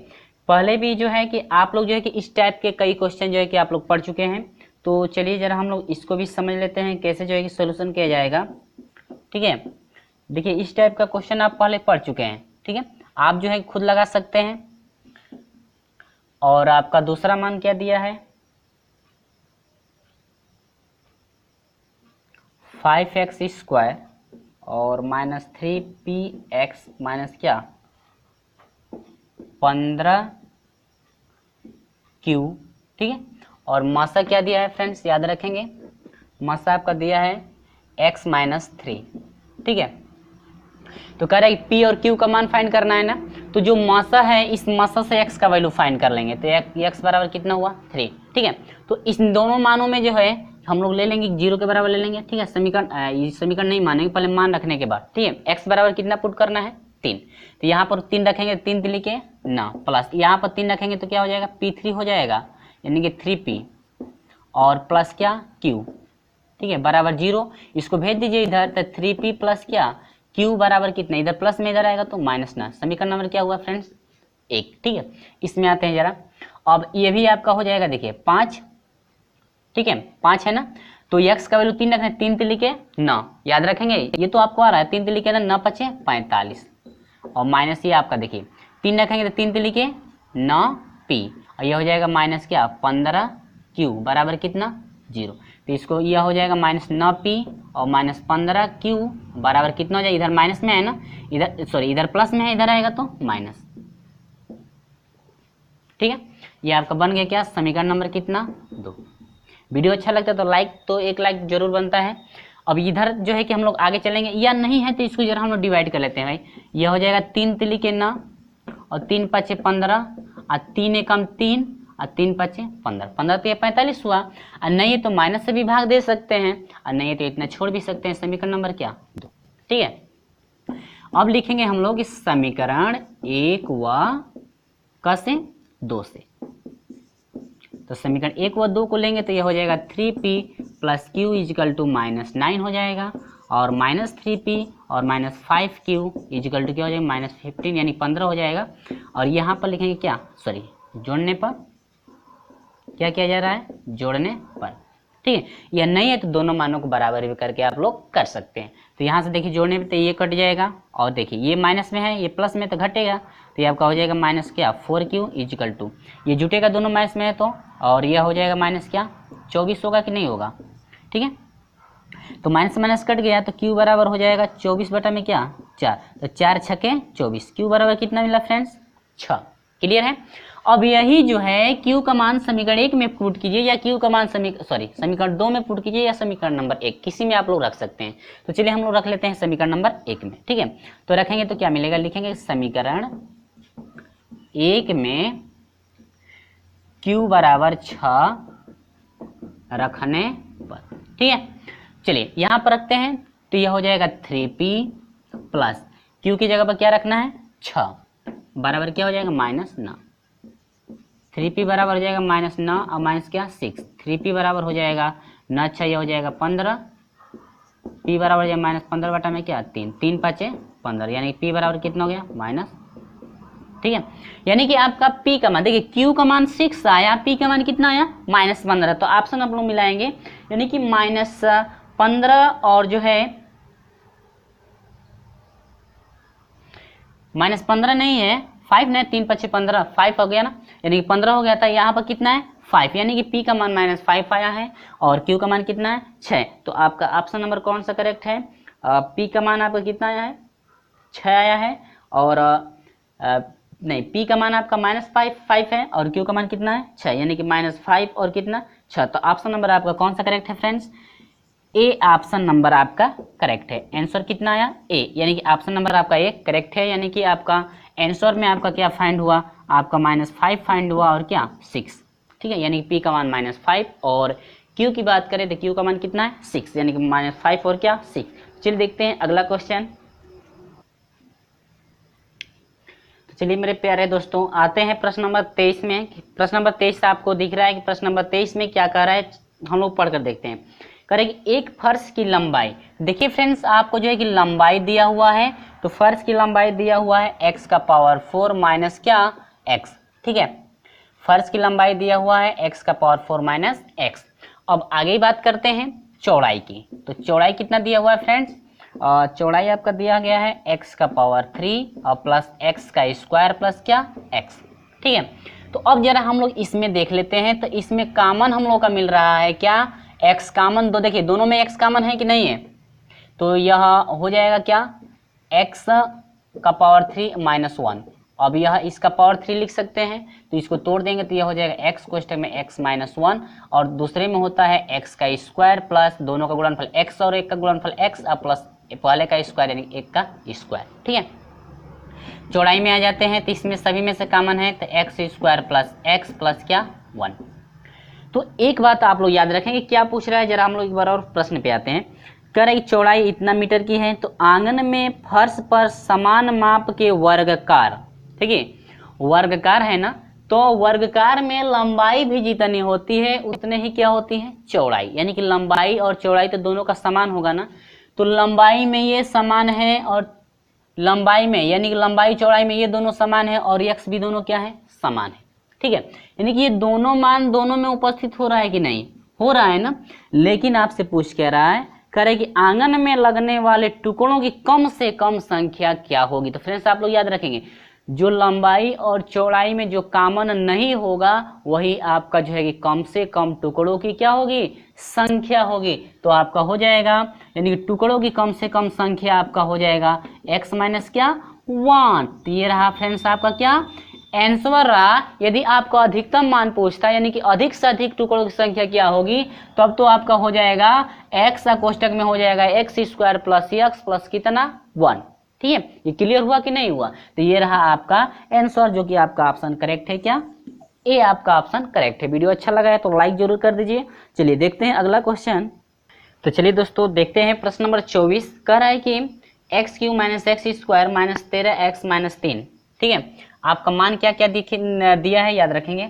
पहले भी जो है कि आप लोग जो है कि इस टाइप के कई क्वेश्चन जो है कि आप लोग पढ़ चुके हैं। तो चलिए जरा हम लोग इसको भी समझ लेते हैं कैसे जो है कि सोल्यूशन किया जाएगा। ठीक है, देखिए इस टाइप का क्वेश्चन आप पहले पढ़ चुके हैं। ठीक है, आप जो है खुद लगा सकते हैं। और आपका दूसरा मान क्या दिया है, 5x² और -3px माइनस क्या 15q। ठीक है, और मासा क्या दिया है फ्रेंड्स, याद रखेंगे मासा आपका दिया है x-3। ठीक है, तो कह रहा है p और q का मान फाइंड करना है ना, तो जो मासा है इस मासा से x का वैल्यू फाइंड कर लेंगे। तो x बराबर कितना हुआ 3। ठीक है, तो इस दोनों मानों में जो है हम लोग ले लेंगे 0 के बराबर ले लेंगे। ठीक है, समीकरण नहीं मानेंगे, पहले मान रखने के बाद। ठीक है, x बराबर कितना पुट करना है 3, तो यहाँ पर 3 रखेंगे, 3 लिखे ना, प्लस यहाँ पर 3 रखेंगे तो क्या हो जाएगा p3 हो जाएगा, यानी कि 3p और प्लस क्या q। ठीक है, बराबर 0, इसको भेज दीजिए इधर, तो 3p प्लस क्या q बराबर कितना, इधर प्लस में इधर आएगा तो माइनस ना। समीकरण नंबर क्या हुआ फ्रेंड्स 1। ठीक है, इसमें आते हैं जरा, अब ये भी आपका हो जाएगा, देखिए 5। ठीक है, 5 है ना, तो x का वैल्यू 3 रखना है, 3 लिखे ना, याद रखेंगे ये तो आपको आ रहा है, 3 लिखे ना, 9 5 45 और माइनस ये आपका देखिए 3 रखेंगे तो 3 लिखे 9p और ये हो जाएगा माइनस क्या 15q बराबर कितना 0। तो इसको यह हो जाएगा -9p और -15q बराबर कितना हो जाएगा, इधर माइनस में है ना, इधर सॉरी इधर प्लस में है, इधर आएगा तो माइनस। ठीक है, ये आपका बन गया क्या समीकरण नंबर कितना 2। वीडियो अच्छा लगता है तो लाइक तो एक लाइक जरूर बनता है। अब इधर जो है कि हम लोग आगे चलेंगे, या नहीं है तो इसको जरा हम लोग डिवाइड कर लेते हैं भाई। यह हो जाएगा 3 लिखे ना और 3 5 15 और 3 एकम 3 और 3 5 15, 15 तो 45 हुआ, और नहीं है तो माइनस से भी भाग दे सकते हैं, और नहीं है तो इतना छोड़ भी सकते हैं। समीकरण नंबर क्या 2। ठीक है, अब लिखेंगे हम लोग इस समीकरण 1 व कैसे 2 से। तो समीकरण 1 व 2 को लेंगे तो यह हो जाएगा 3p plus q is equal to -9 हो जाएगा, और -3p और -5q इजिकल टू क्या हो जाएगा -15 यानी 15 हो जाएगा। और यहाँ पर लिखेंगे क्या सॉरी जोड़ने पर, क्या किया जा रहा है जोड़ने पर। ठीक है, यह नहीं है तो दोनों मानों को बराबर भी करके आप लोग कर सकते हैं। तो यहाँ से देखिए जोड़ने पे तो ये कट जाएगा, और देखिए ये माइनस में है ये प्लस में तो घटेगा, तो ये आपका हो जाएगा माइनस क्या 4q इजिकल टू, ये जुटेगा दोनों माइनस में है तो, और यह हो जाएगा माइनस क्या 24 होगा कि नहीं होगा। ठीक है, तो माइनस माइनस कट गया तो q बराबर हो जाएगा 24 बटा में क्या 4, तो 4 छके 24, q बराबर कितना मिला फ्रेंड्स 6। क्लियर है। अब यही जो है q का मान समीकरण 1 में पुट कीजिए, या q का मान समीकरण 2 में पुट कीजिए, या समीकरण नंबर 1 किसी में आप लोग रख सकते हैं। तो चलिए हम लोग रख लेते हैं समीकरण नंबर 1 में। ठीक है, तो रखेंगे तो क्या मिलेगा, लिखेंगे समीकरण 1 में q बराबर 6 रखने पर। ठीक है, चलिए यहाँ पर रखते हैं तो यह हो जाएगा 3p प्लस q की जगह पर क्या रखना है 6 बराबर क्या हो जाएगा -9, 3p बराबर हो जाएगा -9 और माइनस क्या 6, 3p बराबर हो जाएगा 9 6 यह हो जाएगा 15, p बराबर हो जाएगा -15 बटा में क्या 3, 3 5 15 यानी p बराबर कितना हो गया माइनस। ठीक है, यानी कि आपका p का मान देखिए q का मान 6 आया, p का मान कितना आया -15, तो ऑप्शन आप लोग मिलाएंगे यानी कि -15 और जो है -15 नहीं है 5 नहीं, 3 5 15 5 हो गया ना, यानी कि 15 हो गया था। यहाँ पर कितना है 5, यानी कि p का मान -5 आया है और q का मान कितना है 6। तो आपका ऑप्शन नंबर कौन सा करेक्ट है, p का मान आपका कितना आया है 6 आया है, और नहीं, p का मान आपका -5 है और q का मान कितना है 6, यानी कि -5 और कितना 6। तो ऑप्शन नंबर आपका कौन सा करेक्ट है फ्रेंड्स? ए ऑप्शन नंबर आपका करेक्ट है। आंसर कितना आया? ए, यानी कि ऑप्शन नंबर आपका ए करेक्ट है, यानी कि आपका आंसर में आपका क्या फाइंड हुआ? आपका -5 फाइंड हुआ और क्या 6, ठीक है, यानी कि पी का मान -5 और क्यू की बात करें तो क्यू का मान कितना है 6, यानी कि -5 और क्या 6। चलिए देखते हैं अगला क्वेश्चन। तो चलिए मेरे प्यारे दोस्तों आते हैं प्रश्न नंबर 23 में। प्रश्न नंबर 23 आपको दिख रहा है कि प्रश्न नंबर 23 में क्या कह रहा है, हम लोग पढ़कर देखते हैं। करेगी एक फर्श की लंबाई, देखिए फ्रेंड्स आपको जो है कि लंबाई दिया हुआ है, तो फर्श की लंबाई दिया हुआ है x का पावर 4 माइनस क्या x, ठीक है, फर्श की लंबाई दिया हुआ है x का पावर 4 माइनस x। अब आगे बात करते हैं चौड़ाई की, तो चौड़ाई कितना दिया हुआ है फ्रेंड्स? चौड़ाई आपका दिया गया है x का पावर 3 और प्लस x का स्क्वायर प्लस क्या x, ठीक है। तो अब जरा हम लोग इसमें देख लेते हैं, तो इसमें कॉमन हम लोग का मिल रहा है क्या x कॉमन, तो देखिए दोनों में x कॉमन है कि नहीं है, तो यह हो जाएगा क्या x का पावर 3 माइनस 1। अब यह इसका पावर 3 लिख सकते हैं, तो इसको तोड़ देंगे तो यह हो जाएगा x कोष्टक में x माइनस 1 और दूसरे में होता है x का स्क्वायर प्लस दोनों का गुणनफल x और एक का गुणनफल x और प्लस पहले का स्क्वायर यानी एक का स्क्वायर, ठीक है। चौड़ाई में आ जाते हैं तो इसमें सभी में से कॉमन है, तो x square plus x plus क्या 1। तो एक बात आप लोग याद रखेंगे, क्या पूछ रहा है, जरा हम लोग एक बार और प्रश्न पे आते हैं। कह रहा है कि चौड़ाई इतना मीटर की है, तो आंगन में फर्श पर समान माप के वर्गकार, ठीक है, वर्गकार है ना, तो वर्गकार में लंबाई भी जितनी होती है उतने ही क्या होती है चौड़ाई, यानी कि लंबाई और चौड़ाई तो दोनों का समान होगा ना, तो लंबाई में ये समान है और लंबाई में यानी कि लंबाई चौड़ाई में ये दोनों समान है और x भी दोनों क्या है समान है, ठीक है, यानी कि ये दोनों मान दोनों में उपस्थित हो रहा है कि नहीं हो रहा है ना। लेकिन आपसे पूछ कह रहा है, कह रहे कि आंगन में लगने वाले टुकड़ों की कम से कम संख्या क्या होगी। तो फ्रेंड्स आप लोग याद रखेंगे, जो लंबाई और चौड़ाई में जो कॉमन नहीं होगा वही आपका जो है कि कम से कम टुकड़ों की क्या होगी संख्या होगी, तो आपका हो जाएगा यानी कि टुकड़ों की कम से कम संख्या आपका हो जाएगा x माइनस क्या 1। तो ये रहा फ्रेंड्स आपका क्या आंसर रहा। यदि आपका अधिकतम मान पूछता है यानी कि अधिक से अधिक टुकड़ों की संख्या क्या होगी, तब तो आपका हो जाएगा x कोष्टक में हो जाएगा x square plus x plus कितना 1, ठीक है। ये क्लियर हुआ कि नहीं हुआ? तो ये रहा आपका आंसर जो कि आपका ऑप्शन करेक्ट है, क्या ए आपका ऑप्शन करेक्ट है। वीडियो अच्छा लगा है तो लाइक जरूर कर दीजिए। चलिए देखते हैं अगला क्वेश्चन। तो चलिए दोस्तों देखते हैं प्रश्न नंबर 24। कह रहा है कि x Q minus x square minus 13x minus 3, ठीक है। आपका मान क्या क्या दिया है याद रखेंगे,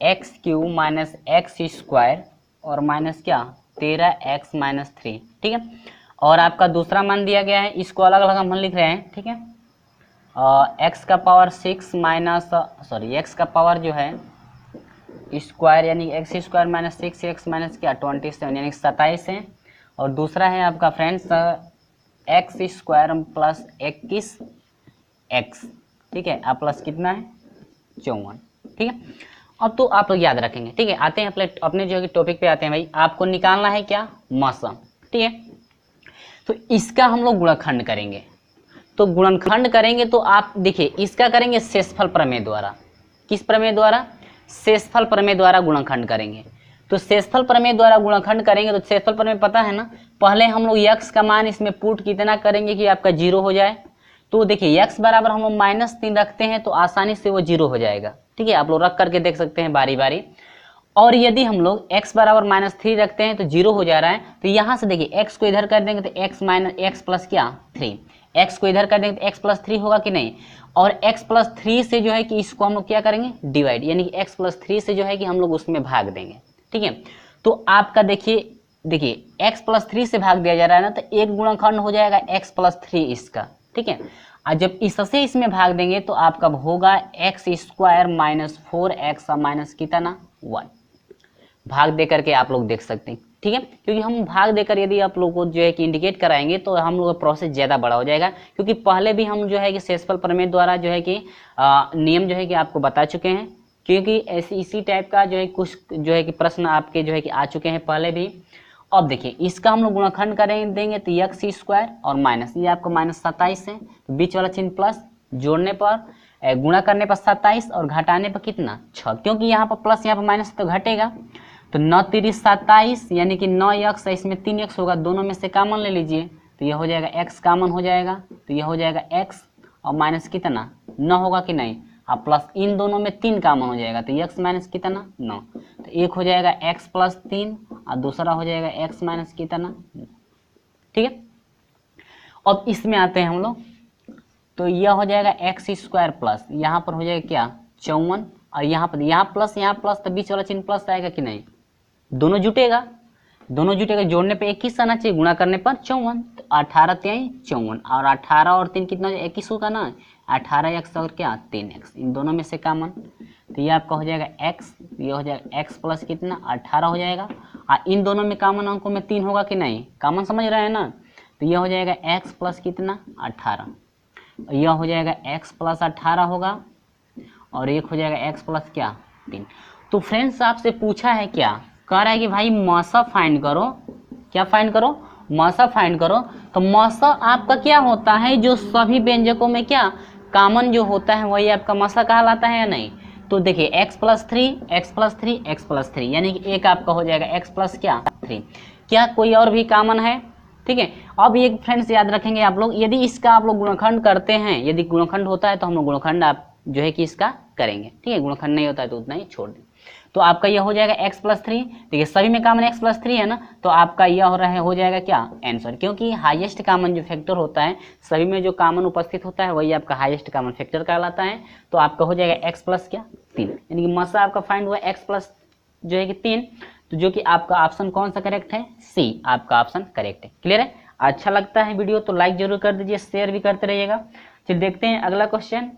x Q minus x square और माइनस क्या 13x माइनस 3, ठीक है। और आपका दूसरा मान दिया गया है, इसको अलग अलग हम लिख रहे हैं, ठीक है। एक्स का पावर 6 माइनस एक्स का पावर जो है स्क्वायर यानी x square minus 6x minus क्या 27 यानी 27 है। और दूसरा है आपका friends x square plus 21x, ठीक है, आप प्लस कितना है 54, ठीक है। अब तो आप लोग याद रखेंगे, ठीक है। आते हैं अपने जो है टॉपिक पे आते हैं भाई। आपको निकालना है क्या मौसम, ठीक है। तो इसका हम लोग गुणनखंड करेंगे, तो गुणनखंड करेंगे तो आप देखिए इसका करेंगे शेषफल प्रमेय द्वारा। किस प्रमेय द्वारा? शेषफल प्रमेय द्वारा गुणनखंड करेंगे। तो शेषफल प्रमेय द्वारा गुणनखंड करेंगे तो शेषफल प्रमेय पता है ना, पहले हम लोग x का मान इसमें पुट कितना करेंगे कि आपका 0 हो जाए। तो देखिए x बराबर हम लोग -3 रखते हैं तो आसानी से वो 0 हो जाएगा, ठीक है। आप लोग रख करके देख सकते हैं बारी बारी। और यदि हम लोग x बराबर -3 रखते हैं तो 0 हो जा रहा है, तो यहाँ से देखिए x को इधर कर देंगे तो x माइनस x प्लस क्या 3, x को इधर कर देंगे तो x प्लस 3 होगा कि नहीं। और x प्लस 3 से जो है कि इसको हम लोग क्या करेंगे डिवाइड, यानी कि x प्लस 3 से जो है कि हम लोग उसमें भाग देंगे, ठीक है। तो आपका देखिए x प्लस 3 से भाग दिया जा रहा है ना, तो एक गुणनखंड हो जाएगा x प्लस 3 इसका, ठीक है। और जब इससे इसमें भाग देंगे तो आपका होगा x square minus 4x minus कितना 1। भाग दे करके आप लोग देख सकते हैं, ठीक है, क्योंकि हम भाग देकर यदि आप लोग को जो है कि इंडिकेट कराएंगे तो हम लोग का प्रोसेस ज़्यादा बड़ा हो जाएगा। क्योंकि पहले भी हम जो है कि शेषफल प्रमेय द्वारा जो है कि नियम जो है कि आपको बता चुके हैं, क्योंकि ऐसी इसी टाइप का जो है कुछ जो है कि प्रश्न आपके जो है कि आ चुके हैं पहले भी। अब देखिए इसका हम लोग गुणनखंड करेंगे देंगे तो एक्स स्क्वायर और माइनस, ये आपका -27 है, तो बीच वाला चिन्ह प्लस, जोड़ने पर गुणा करने पर 27 और घटाने पर कितना 6, क्योंकि यहाँ पर प्लस यहाँ पर माइनस तो घटेगा। तो 9 3 27 यानी कि 9x है, इसमें 3x होगा, दोनों में से कॉमन ले लीजिए तो यह हो जाएगा x कॉमन हो जाएगा, तो यह हो जाएगा x और माइनस कितना 9 होगा कि नहीं, अब प्लस इन दोनों में 3 कॉमन हो जाएगा तो x माइनस कितना 9, तो एक हो जाएगा x प्लस 3 और दूसरा हो जाएगा x माइनस कितना, ठीक है। अब इसमें आते हैं हम लोग, तो यह हो जाएगा एक्स स्क्वायर प्लस यहाँ पर हो जाएगा क्या 54 और यहाँ पर यहाँ प्लस तो बीच वाला चिन्ह प्लस आएगा कि नहीं, दोनों जुटेगा, जोड़ने पे 21 आना चाहिए, गुणा करने पर 54, तो 18 3 54 और 18 और 3 कितना 21 होगा ना, 18x और क्या 3x, इन दोनों में से कॉमन, तो ये आपका हो जाएगा x, ये हो जाएगा x प्लस कितना 18 हो जाएगा, और इन दोनों में कॉमन अंकों में 3 होगा कि नहीं, कॉमन समझ रहे हैं ना, तो यह हो जाएगा x प्लस कितना 18, यह हो जाएगा x प्लस 18 होगा और एक हो जाएगा x प्लस क्या 3। तो फ्रेंड्स आपसे पूछा है क्या, कह रहा है कि भाई मौसा फाइंड करो, क्या फाइंड करो, मौसा फाइंड करो। तो मौसा आपका क्या होता है, जो सभी व्यंजकों में क्या कॉमन जो होता है वही आपका मौसा कहलाता है या नहीं। तो देखिए x plus 3 x plus 3 x plus 3 यानी कि एक आपका हो जाएगा x प्लस क्या 3, क्या कोई और भी कॉमन है, ठीक है। अब ये फ्रेंड्स याद रखेंगे आप लोग, यदि इसका आप लोग गुणनखंड करते हैं, यदि गुणनखंड होता है तो हम लोग गुणनखंड आप जो है कि इसका करेंगे, ठीक है, गुणनखंड नहीं होता है तो उतना ही छोड़ दें। तो आपका यह हो जाएगा x प्लस 3, देखिए सभी में कॉमन x प्लस 3 है ना, तो आपका यह हो जाएगा क्या आंसर, क्योंकि हाईएस्ट कॉमन जो फैक्टर होता है सभी में जो कॉमन उपस्थित होता है वही आपका हाईएस्ट कॉमन फैक्टर कहलाता है। तो आपका हो जाएगा x प्लस क्या 3, यानी कि मसा आपका फाइंड हुआ x प्लस जो है कि 3, तो जो कि आपका ऑप्शन कौन सा करेक्ट है, सी आपका ऑप्शन करेक्ट है। क्लियर है, अच्छा लगता है वीडियो तो लाइक जरूर कर दीजिए, शेयर भी करते रहिएगा। चलिए देखते हैं अगला क्वेश्चन।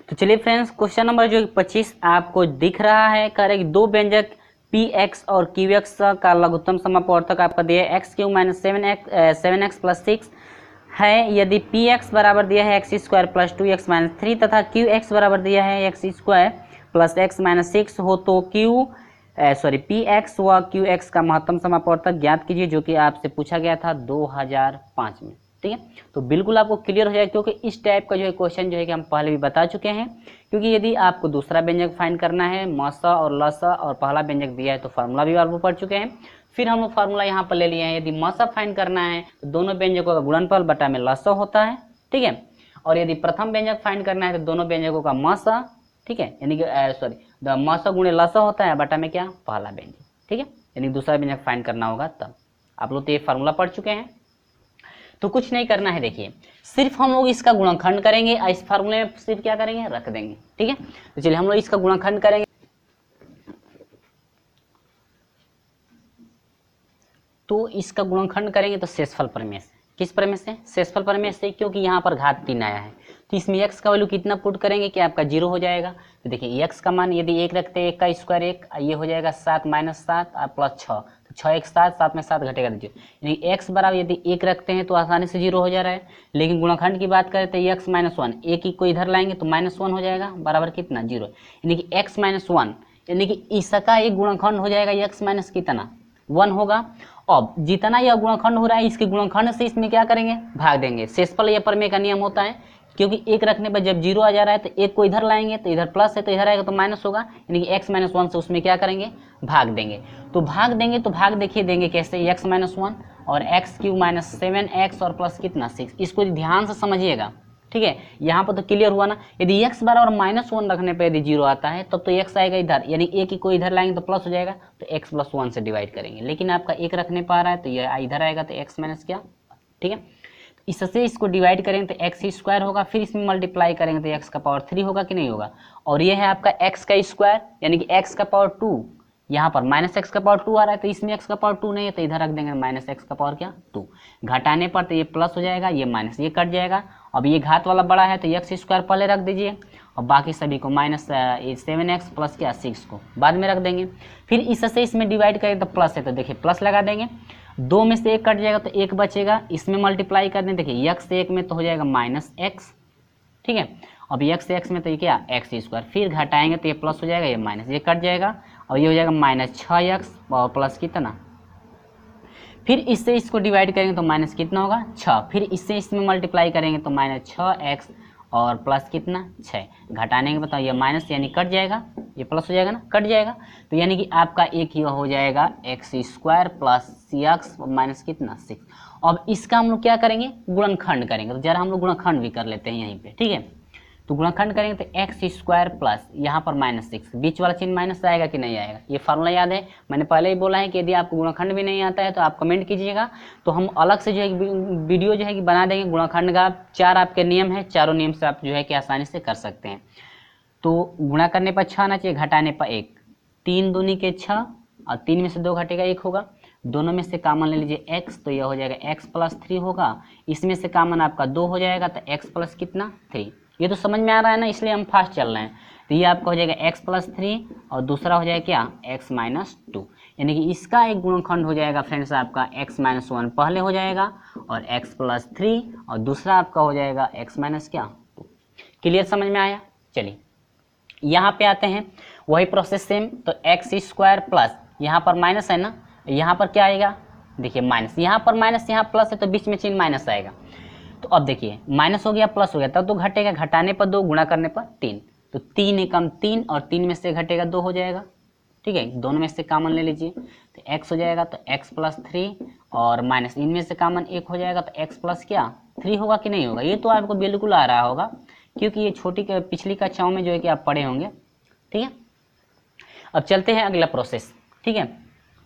तो चलिए फ्रेंड्स क्वेश्चन नंबर जो 25 आपको दिख रहा है, कह रहे दो व्यंजक px और qx का लघुत्तम समापवर्तक आपका दिया है x Q minus 7x plus 6 है, यदि px बराबर दिया है x square plus 2x minus 3 तथा qx बराबर दिया है x square plus x minus 6 हो तो px व qx का महत्तम समापवर्तक ज्ञात कीजिए, जो कि आपसे पूछा गया था 2005 में, ठीक है। तो बिल्कुल आपको क्लियर हो जाएगा, क्योंकि इस टाइप का जो है क्वेश्चन जो है कि हम पहले भी बता चुके हैं। क्योंकि यदि आपको दूसरा व्यंजक फाइंड करना है, मसा और लसा, और पहला व्यंजक दिया है तो फार्मूला भी आप पढ़ चुके हैं। फिर हम लोग फार्मूला यहाँ पर ले लिए हैं, यदि मसा फाइंड करना है तो दोनों व्यंजकों का गुणनफल बटा में लसा होता है, ठीक है। और यदि प्रथम व्यंजक फाइंड करना है तो दोनों व्यंजकों का मसा, ठीक है, यानी कि मसा गुणे लसा होता है बटा में क्या पहला व्यंजक, ठीक है। यानी दूसरा व्यंजक फाइंड करना होगा तब। आप लोग तो ये फार्मूला पढ़ चुके हैं, तो कुछ नहीं करना है। देखिए सिर्फ हम लोग इसका गुणनखंड करेंगे, इस फार्मूले में सिर्फ क्या करेंगे रख देंगे, ठीक है। तो चलिए हम लोग इसका गुणनखंड करेंगे। तो इसका गुणनखंड करेंगे तो शेषफल प्रमेय से, किस प्रमेय से, शेषफल प्रमेय से, क्योंकि यहाँ पर घात 3 आया है तो इसमें x का वैल्यू कितना पुट करेंगे कि आपका 0 हो जाएगा। तो देखिए x का मान यदि 1 रखते हैं, 1 का स्क्वायर 1, ये हो जाएगा 7 माइनस 7 और प्लस 6, तो 6 1 7, 7 में 7 घटेगा दीजिए, यानी x बराबर यदि 1 रखते हैं तो आसानी से 0 हो जा रहा है। लेकिन गुणनखंड की बात करें तो x माइनस 1, एक ही को इधर लाएंगे तो -1 हो जाएगा, बराबर कितना 0, यानी कि x माइनस 1, यानी कि इसका एक गुणनखंड हो जाएगा x माइनस कितना 1 होगा। अब जितना यह गुणनखंड हो रहा है इसके गुणनखंड से इसमें क्या करेंगे भाग देंगे। शेषफल या प्रमेय का नियम होता है, क्योंकि एक रखने पर जब 0 आ जा रहा है तो एक को इधर लाएंगे तो इधर प्लस है तो इधर आएगा तो माइनस होगा, यानी कि x माइनस 1 से उसमें क्या करेंगे भाग देंगे। तो भाग देंगे तो भाग देखिए देंगे कैसे, x माइनस 1 और x क्यू माइनस 7x और प्लस कितना 6, इसको ध्यान से समझिएगा, ठीक है। यहाँ पर तो क्लियर हुआ ना, यदि x बराबर -1 रखने पर यदि 0 आता है तब तो x आएगा इधर, यानी एक ही को इधर लाएंगे तो प्लस हो जाएगा, तो x प्लस 1 से डिवाइड करेंगे। लेकिन आपका 1 रखने पर आ रहा है तो यह इधर आएगा तो x माइनस क्या, ठीक है। इससे इसको डिवाइड करेंगे तो x स्क्वायर होगा, फिर इसमें मल्टीप्लाई करेंगे तो x का पावर 3 होगा कि नहीं होगा। और ये है आपका x का स्क्वायर, यानी कि x का पावर 2, यहाँ पर माइनस x का पावर 2 आ रहा है तो इसमें x का पावर 2 नहीं है तो इधर रख देंगे माइनस x का पावर क्या 2, घटाने पर तो ये प्लस हो जाएगा, ये माइनस ये कट जाएगा। अब ये घात वाला बड़ा है तो x स्क्वायर पहले रख दीजिए और बाकी सभी को माइनस 7x प्लस क्या 6 को बाद में रख देंगे। फिर इससे इसमें डिवाइड करें तो प्लस है तो देखिए प्लस लगा देंगे, 2 में से 1 कट जाएगा तो 1 बचेगा, इसमें मल्टीप्लाई कर दें, देखिए x से 1 में तो हो जाएगा -x, ठीक है। अब x से x में तो ये क्या x स्क्वायर, फिर घटाएंगे तो ये प्लस हो जाएगा, ये माइनस ये कट जाएगा और ये हो जाएगा -6x और प्लस कितना, फिर इससे इसको डिवाइड करेंगे तो माइनस कितना होगा 6, फिर इससे इसमें मल्टीप्लाई करेंगे तो -6x और प्लस कितना 6, घटाने के बताओ ये माइनस यानी कट जाएगा, ये प्लस हो जाएगा ना, कट जाएगा। तो यानी कि आपका एक ही हो जाएगा x square plus x minus कितना 6। अब इसका हम लोग क्या करेंगे, गुणनखंड करेंगे। तो जरा हम लोग गुणनखंड भी कर लेते हैं यहीं पे, ठीक है। तो गुणनखंड करेंगे तो एक्स स्क्वायर प्लस यहाँ पर -6, बीच वाला चिन्ह माइनस आएगा कि नहीं आएगा, ये फार्मूला याद है, मैंने पहले ही बोला है कि यदि आपको गुणनखंड भी नहीं आता है तो आप कमेंट कीजिएगा, तो हम अलग से जो है वीडियो जो है कि बना देंगे गुणनखंड का। 4 आपके नियम है, चारों नियम से आप जो है कि आसानी से कर सकते हैं। तो गुणा करने पर 6 आना चाहिए, घटाने पर 1, 3 दूनी के 6 और 3 में से 2 घटेगा 1 होगा, दोनों में से कॉमन ले लीजिए x, तो यह हो जाएगा x प्लस 3 होगा, इसमें से कॉमन आपका 2 हो जाएगा तो x प्लस कितना 3। ये तो समझ में आ रहा है ना, इसलिए हम फास्ट चल रहे हैं। तो ये आपका हो जाएगा x प्लस 3 और दूसरा हो जाएगा क्या x माइनस 2, यानी कि इसका एक गुणनखंड हो जाएगा फ्रेंड्स आपका x माइनस 1 पहले हो जाएगा और x प्लस 3 और दूसरा आपका हो जाएगा x माइनस क्या 2। क्लियर, समझ में आया। चलिए यहाँ पे आते हैं, वही प्रोसेस सेम। तो एक्स स्क्वायर प्लस यहाँ पर माइनस है ना, यहाँ पर क्या आएगा, देखिए माइनस, यहाँ पर माइनस यहाँ प्लस है तो बीच में चिन्ह माइनस आएगा। तो अब देखिए माइनस हो गया प्लस हो गया, तब तो घटेगा, घटाने पर 2 गुणा करने पर 3, तो 3 एकम 3 और 3 में से घटेगा 2 हो जाएगा, ठीक है। दोनों में से कॉमन ले लीजिए तो x हो जाएगा, तो x प्लस 3 और माइनस इनमें से कॉमन 1 हो जाएगा तो x प्लस क्या 3 होगा कि नहीं होगा। ये तो आपको बिल्कुल आ रहा होगा क्योंकि ये छोटी पिछली कक्षाओं में जो है कि आप पढ़े होंगे, ठीक है। अब चलते हैं अगला प्रोसेस, ठीक है।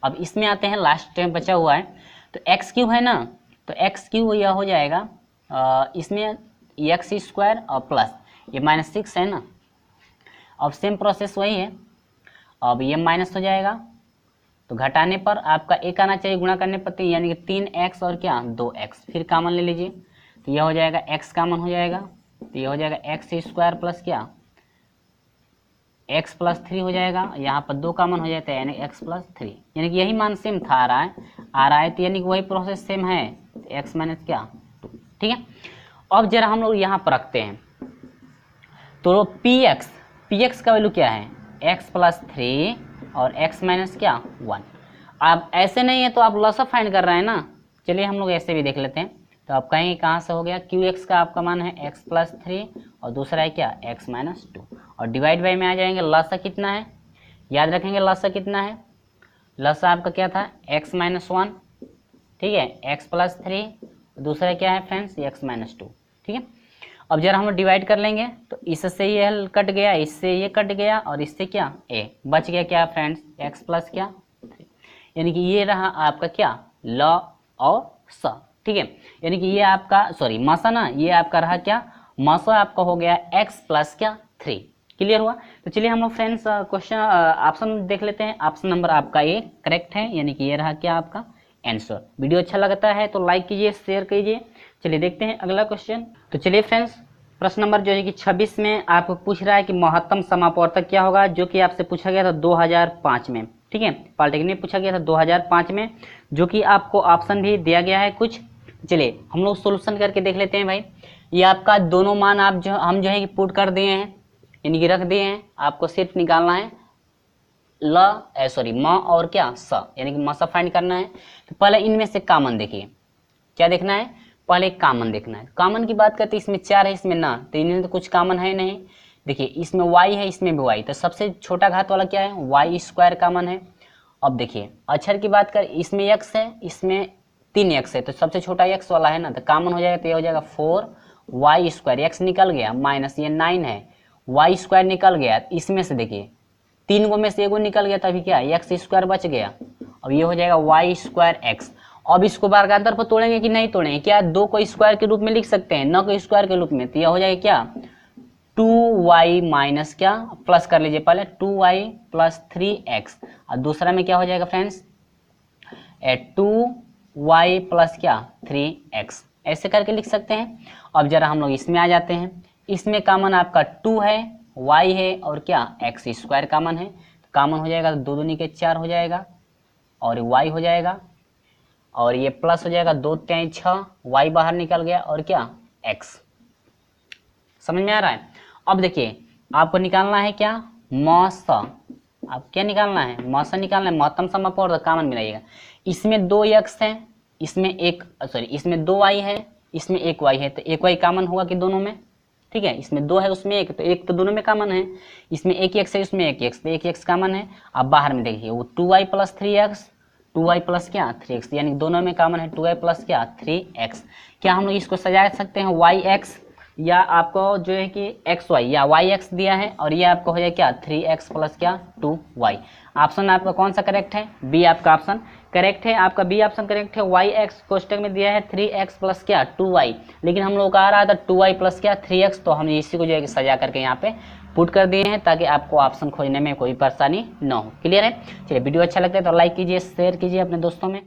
अब इसमें आते हैं, लास्ट टाइम बचा हुआ है, तो एक्स क्यूब है ना, तो एक्स क्यूब यह हो जाएगा इसमें एक्स स्क्वायर और प्लस ये -6 है ना। अब सेम प्रोसेस वही है, अब ये माइनस हो जाएगा तो घटाने पर आपका 1 आना चाहिए, गुणा करने पर 3 यानी कि 3x और क्या 2x, फिर कॉमन ले लीजिए तो यह हो जाएगा x कॉमन हो जाएगा, तो ये हो जाएगा एक्स स्क्वायर प्लस क्या x प्लस 3 हो जाएगा, यहाँ पर 2 कॉमन हो जाता है यानी x प्लस 3, यानी कि यही मान सेम था आ रहा है तो यानी कि वही प्रोसेस सेम है, तो x माइनस क्या 2, ठीक है। अब जरा हम लोग यहाँ पर रखते हैं, तो px का वैल्यू क्या है x प्लस 3 और x माइनस क्या 1। अब ऐसे नहीं है तो आप लॉस फाइंड कर रहे हैं ना, चलिए हम लोग ऐसे भी देख लेते हैं। तो आप कहेंगे कहाँ से हो गया, qx का आपका मान है x प्लस 3 और दूसरा है क्या x माइनस 2 और डिवाइड बाई में आ जाएंगे, लसा कितना है याद रखेंगे, लसा कितना है, लसा आपका क्या था x माइनस 1, ठीक है, x प्लस 3 दूसरा क्या है फ्रेंड्स x माइनस 2, ठीक है। अब जरा हम लोग डिवाइड कर लेंगे तो इससे ये कट गया, इससे ये कट गया और इससे क्या a बच गया क्या फ्रेंड्स x प्लस क्या 3, यानी कि ये रहा आपका क्या ल और स, ठीक है। यानी कि ये आपका सॉरी मसा ना, ये आपका रहा क्या मसा आपका हो गया x प्लस क्या 3। क्लियर हुआ। तो चलिए हम लोग फ्रेंड्स क्वेश्चन ऑप्शन देख लेते हैं। ऑप्शन नंबर आपका ए करेक्ट है, यानी कि ये रहा क्या आपका आंसर। वीडियो अच्छा लगता है तो लाइक कीजिए, शेयर कीजिए। चलिए देखते हैं अगला क्वेश्चन। तो चलिए फ्रेंड्स प्रश्न नंबर जो है कि 26 में आपको पूछ रहा है कि महत्तम समापवर्तक क्या होगा, जो कि आपसे पूछा गया था 2005 में, ठीक है, पॉलिटेक्निक पूछा गया था 2005 में, जो कि आपको ऑप्शन भी दिया गया है कुछ। चलिए हम लोग सोल्यूशन करके देख लेते हैं भाई। ये आपका दोनों मान आप जो हम जो है कि पुट कर दिए हैं, यानी कि रख दिए हैं, आपको सिर्फ निकालना है म और क्या स, यानी कि मसा फाइंड करना है। तो पहले इनमें से कॉमन देखिए, क्या देखना है, पहले कॉमन देखना है। कॉमन की बात करते हैं, इसमें 4 है इसमें ना, तो इनमें तो कुछ कॉमन है नहीं। देखिए इसमें y है इसमें भी y, तो सबसे छोटा घात वाला क्या है y स्क्वायर कॉमन है। अब देखिए अक्षर की बात कर, इसमें x है इसमें 3x है, तो सबसे छोटा x वाला है ना, तो कॉमन हो जाएगा, तो ये हो जाएगा 4y स्क्वायर, x निकल गया माइनस ये 9 है, y स्क्वायर निकल गया, इसमें से देखिए 3 गो में से 1 गो निकल गया, तभी क्या x स्क्वायर बच गया। अब ये हो जाएगा y स्क्वायर x। अब इसको वर्गांतर पर तोड़ेंगे कि नहीं तोड़ेंगे, क्या 2 को स्क्वायर के रूप में लिख सकते हैं, न को स्क्वायर के रूप में, तो यह हो जाएगा क्या 2y माइनस क्या प्लस कर लीजिए पहले 2y प्लस 3x, और दूसरा में क्या हो जाएगा फ्रेंड्स 2y प्लस क्या 3x, ऐसे करके लिख सकते हैं। अब जरा हम लोग इसमें आ जाते हैं। इसमें कॉमन आपका 2 है, y है और क्या x स्क्वायर कॉमन है, कॉमन हो जाएगा तो 2 दूनी के 4 हो जाएगा और y हो जाएगा, और ये प्लस हो जाएगा 2 3 6, y बाहर निकल गया और क्या x। समझ में आ रहा है। अब देखिए आपको निकालना है क्या मस, आप क्या निकालना है मस निकालना है, महत्तम समापवर्तक कॉमन मिलाइएगा। इसमें 2x है, इसमें इसमें 2y है, इसमें 1y है, तो 1y कॉमन होगा कि दोनों में, ठीक है, इसमें 2 है उसमें 1, तो 1 तो दोनों में कॉमन है, इसमें एक एक्स है उसमें एक एक्स, तो एक एक्स कॉमन है। अब बाहर में देखिए वो 2y plus 3x, 2y plus क्या 3x, यानी दोनों में कॉमन है 2y प्लस क्या 3x। क्या हम लोग इसको सजा सकते हैं yx, या आपको जो है कि xy या yx दिया है और ये आपको हो जाए क्या 3x प्लस क्या 2y। ऑप्शन आपका कौन सा करेक्ट है, बी आपका ऑप्शन करेक्ट है, आपका बी ऑप्शन करेक्ट है। yx कोष्टक में दिया है 3x प्लस क्या 2y, लेकिन हम लोग का आ रहा था 2y प्लस क्या 3x, तो हमने इसी को जो है कि सजा करके यहाँ पे पुट कर दिए हैं ताकि आपको ऑप्शन खोजने में कोई परेशानी ना हो। क्लियर है, चलिए वीडियो अच्छा लगता है तो लाइक कीजिए, शेयर कीजिए अपने दोस्तों में।